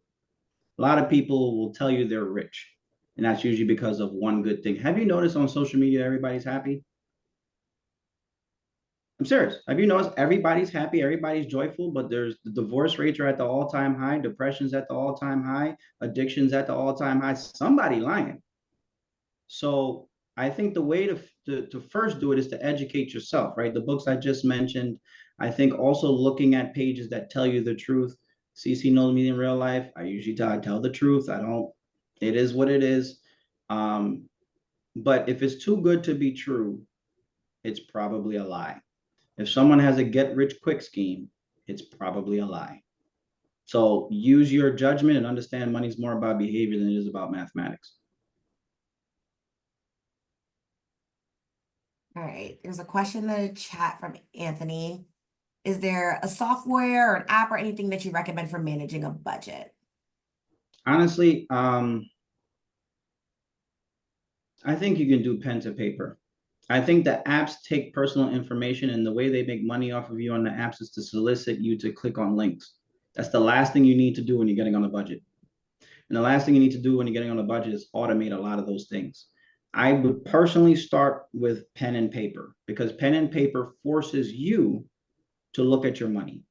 A lot of people will tell you they're rich, and that's usually because of one good thing. Have you noticed on social media everybody's happy? I'm serious. Have you noticed everybody's happy, everybody's joyful, but the divorce rates are at the all-time high, depression's at the all-time high, addiction's at the all-time high. Somebody lying. So I think the way to first do it is to educate yourself, right? The books I just mentioned. I think also looking at pages that tell you the truth. CC knows me in real life. I usually tell the truth. I don't, it is what it is. But if it's too good to be true, it's probably a lie. If someone has a get rich quick scheme, it's probably a lie. So use your judgment and understand money's more about behavior than it is about mathematics. All right, there's a question in the chat from Anthony. Is there a software or an app or anything that you recommend for managing a budget? Honestly, I think you can do pen to paper. I think the apps take personal information, and the way they make money off of you on the apps is to solicit you to click on links. That's the last thing you need to do when you're getting on a budget. And the last thing you need to do when you're getting on a budget is automate a lot of those things. I would personally start with pen and paper, because pen and paper forces you to look at your money,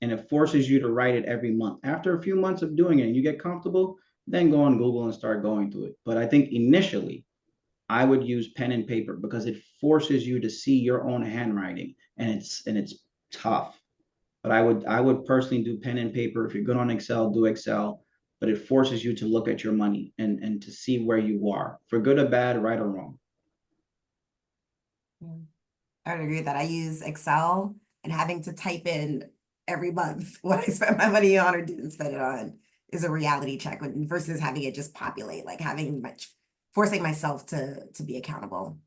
and it forces you to write it every month. After a few months of doing it and you get comfortable, then go on Google and start going through it. But I think initially I would use pen and paper because it forces you to see your own handwriting, and it's tough. But I would personally do pen and paper. If you're good on Excel, do Excel. But it forces you to look at your money and to see where you are, for good or bad, right or wrong. I would agree that I use Excel, and having to type in every month what I spent my money on or didn't spend it on is a reality check versus having it just populate, like forcing myself to be accountable.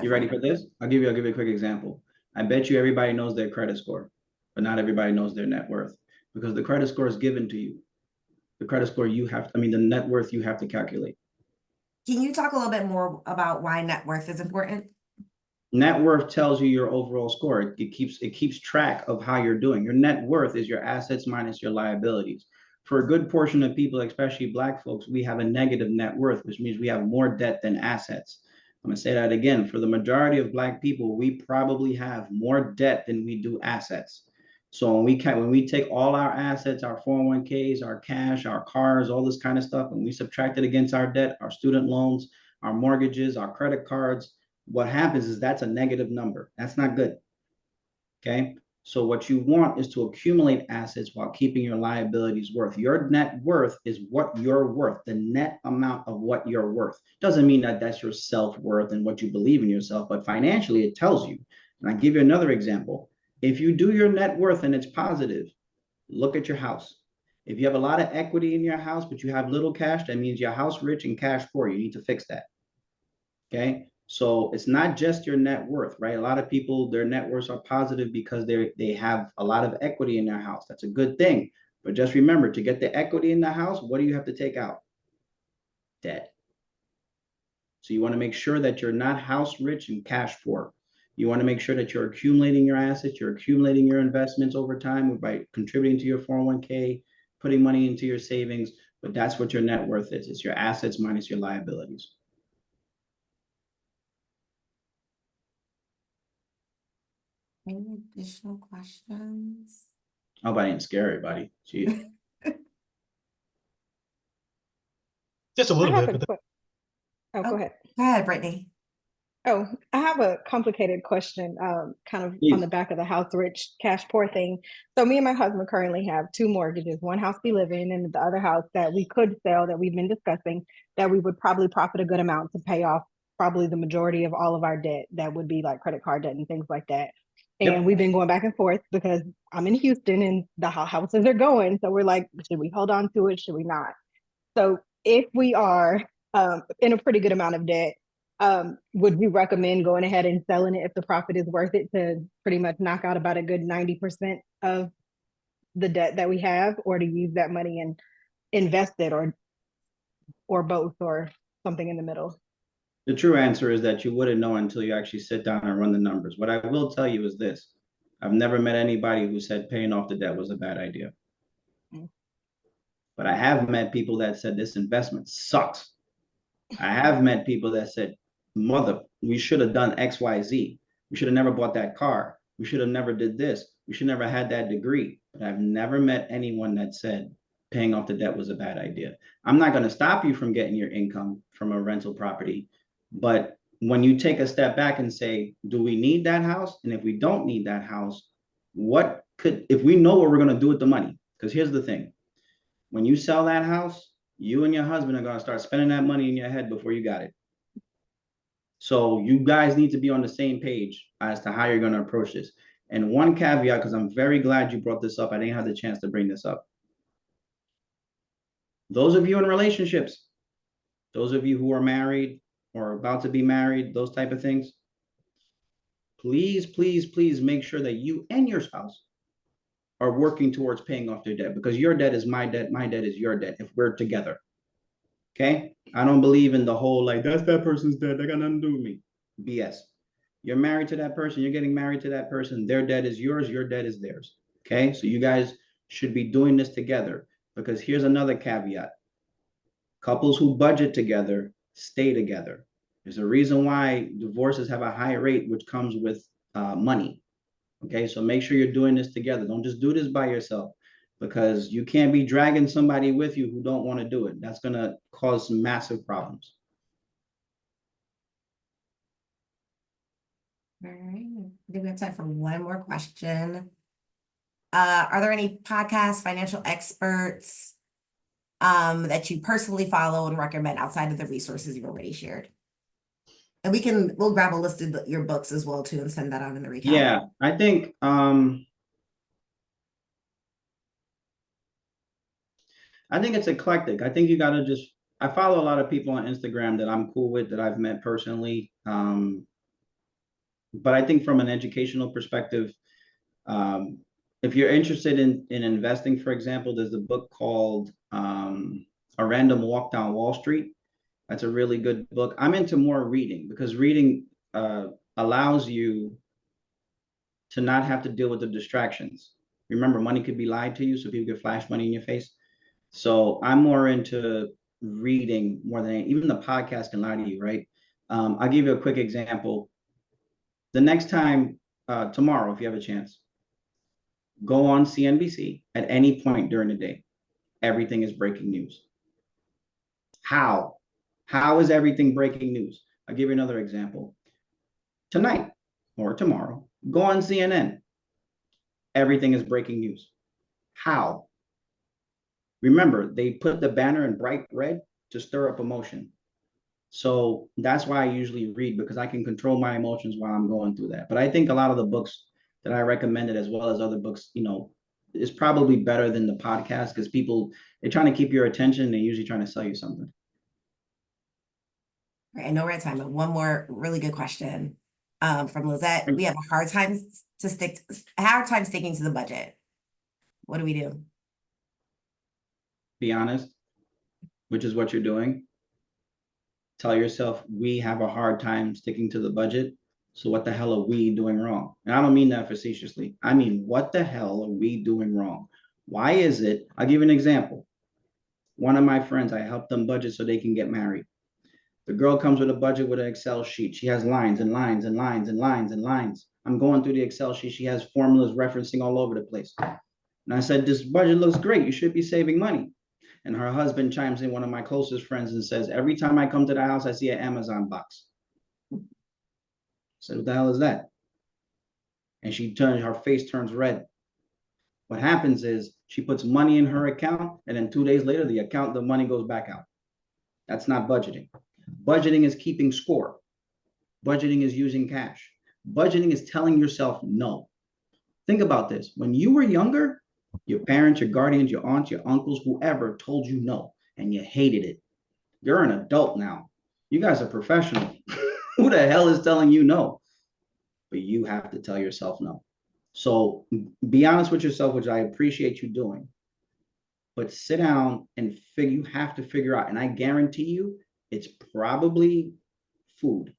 You ready for this? I'll give you a quick example. I bet you everybody knows their credit score, but not everybody knows their net worth, because the credit score is given to you. The credit score the net worth you have to calculate. Can you talk a little bit more about why net worth is important? Net worth tells you your overall score. It keeps track of how you're doing. Your net worth is your assets minus your liabilities. For a good portion of people, especially Black folks, we have a negative net worth, which means we have more debt than assets. I'm gonna say that again. For the majority of Black people, we probably have more debt than we do assets. So when we take all our assets, our 401ks, our cash, our cars, all this kind of stuff, and we subtract it against our debt, our student loans, our mortgages, our credit cards, what happens is that's a negative number. That's not good. Okay. So what you want is to accumulate assets while keeping your liabilities worth. Your net worth is what you're worth, the net amount of what you're worth. Doesn't mean that that's your self-worth and what you believe in yourself, but financially it tells you. And I'll give you another example. If you do your net worth and it's positive, look at your house. If you have a lot of equity in your house, but you have little cash, that means your house rich and cash poor. You need to fix that. Okay. So it's not just your net worth, right? A lot of people, their net worths are positive because they have a lot of equity in their house. That's a good thing. But just remember, to get the equity in the house, what do you have to take out? Debt. So you want to make sure that you're not house rich and cash poor. You want to make sure that you're accumulating your assets, you're accumulating your investments over time by contributing to your 401k, putting money into your savings. But that's what your net worth is. It's your assets minus your liabilities. Any additional questions? I hope I didn't scare everybody. Jeez. Just a I little have bit, a but que- Oh, go ahead. Go ahead, Brittany. Oh, I have a complicated question, kind of on Please. the back of the house rich, cash poor thing. So me and my husband currently have two mortgages, one house we live in and the other house that we could sell that we've been discussing that we would probably profit a good amount to pay off probably the majority of all of our debt. That would be like credit card debt and things like that. And Yep. we've been going back and forth because I'm in Houston and the houses are going. So we're like, should we hold on to it? Should we not? So if we are in a pretty good amount of debt, would you recommend going ahead and selling it if the profit is worth it to pretty much knock out about a good 90% of the debt that we have, or to use that money and invest it, or both, or something in the middle? The true answer is that you wouldn't know until you actually sit down and run the numbers. What I will tell you is this. I've never met anybody who said paying off the debt was a bad idea. But I have met people that said this investment sucks. I have met people that said, mother, we should have done X, Y, Z. We should have never bought that car. We should have never did this. We should never had that degree. But I've never met anyone that said paying off the debt was a bad idea. I'm not going to stop you from getting your income from a rental property. But when you take a step back and say, do we need that house? And if we don't need that house, if we know what we're going to do with the money? Because here's the thing. When you sell that house, you and your husband are going to start spending that money in your head before you got it. So you guys need to be on the same page as to how you're going to approach this. And one caveat, because I'm very glad you brought this up. I didn't have the chance to bring this up. Those of you in relationships, those of you who are married or about to be married, those type of things, please, please, please make sure that you and your spouse are working towards paying off their debt, because your debt is my debt is your debt if we're together. Okay? I don't believe in the whole like, that's that person's debt, they got nothing to do with me. BS. You're married to that person, you're getting married to that person, their debt is yours, your debt is theirs. Okay? So you guys should be doing this together, because here's another caveat. Couples who budget together stay together. There's a reason why divorces have a high rate, which comes with money. Okay, so make sure you're doing this together. Don't just do this by yourself, because you can't be dragging somebody with you who don't want to do it. That's going to cause some massive problems. All right. I think we have time for one more question. Are there any podcasts, financial experts that you personally follow and recommend outside of the resources you've already shared? And we'll grab a list of your books as well too and send that out in the recap. Yeah, I think I think it's eclectic. I think you got to just, I follow a lot of people on Instagram that I'm cool with, that I've met personally. But I think from an educational perspective, if you're interested in investing, for example, there's a book called A Random Walk Down Wall Street. That's a really good book. I'm into more reading because reading allows you to not have to deal with the distractions. Remember, money could be lied to you, so people could flash money in your face. So I'm more into reading more than even the podcast can lie to you, right? I'll give you a quick example. The next time, tomorrow, if you have a chance, go on CNBC at any point during the day. Everything is breaking news. How? How is everything breaking news? I'll give you another example. Tonight or tomorrow, go on CNN. Everything is breaking news. How? Remember, they put the banner in bright red to stir up emotion. So that's why I usually read, because I can control my emotions while I'm going through that. But I think a lot of the books that I recommended, as well as other books, is probably better than the podcast, because people, they're trying to keep your attention. They're usually trying to sell you something. Right, I know we're at time, but one more really good question from Lizette. We have a hard time sticking to the budget. What do we do? Be honest, which is what you're doing. Tell yourself, we have a hard time sticking to the budget. So what the hell are we doing wrong? And I don't mean that facetiously. I mean, what the hell are we doing wrong? Why is it? I'll give you an example. One of my friends, I helped them budget so they can get married. The girl comes with a budget with an Excel sheet. She has lines and lines and lines and lines and lines. I'm going through the Excel sheet. She has formulas referencing all over the place. And I said, this budget looks great. You should be saving money. And her husband chimes in, one of my closest friends, and says, every time I come to the house, I see an Amazon box. I said, what the hell is that? And her face turns red. What happens is she puts money in her account, and then 2 days later, the money goes back out. That's not budgeting. Budgeting is keeping score. Budgeting is using cash. Budgeting is telling yourself no. Think about this. When you were younger, your parents, your guardians, your aunts, your uncles, whoever told you no, and you hated it. You're an adult now. You guys are professional. Who the hell is telling you no? But you have to tell yourself no. So be honest with yourself, which I appreciate you doing. But sit down and you have to figure out, and I guarantee you, it's probably food.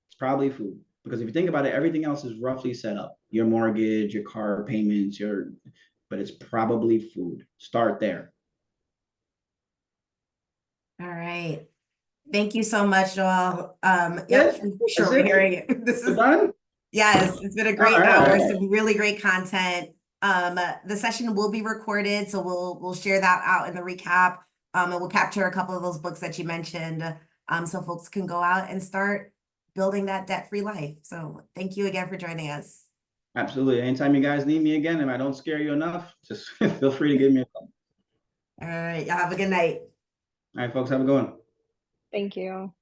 It's probably food. Because if you think about it, everything else is roughly set up. Your mortgage, your car payments, but it's probably food. Start there. All right. Thank you so much, Joel. Yeah, for sure we're hearing it. This is done? Yes, it's been a great hour, some really great content. The session will be recorded, so we'll share that out in the recap. And we'll capture a couple of those books that you mentioned, so folks can go out and start building that debt-free life. So thank you again for joining us. Absolutely. Anytime you guys need me again, if I don't scare you enough, just feel free to give me a call. All right, y'all have a good night. All right, folks, have a good one. Thank you.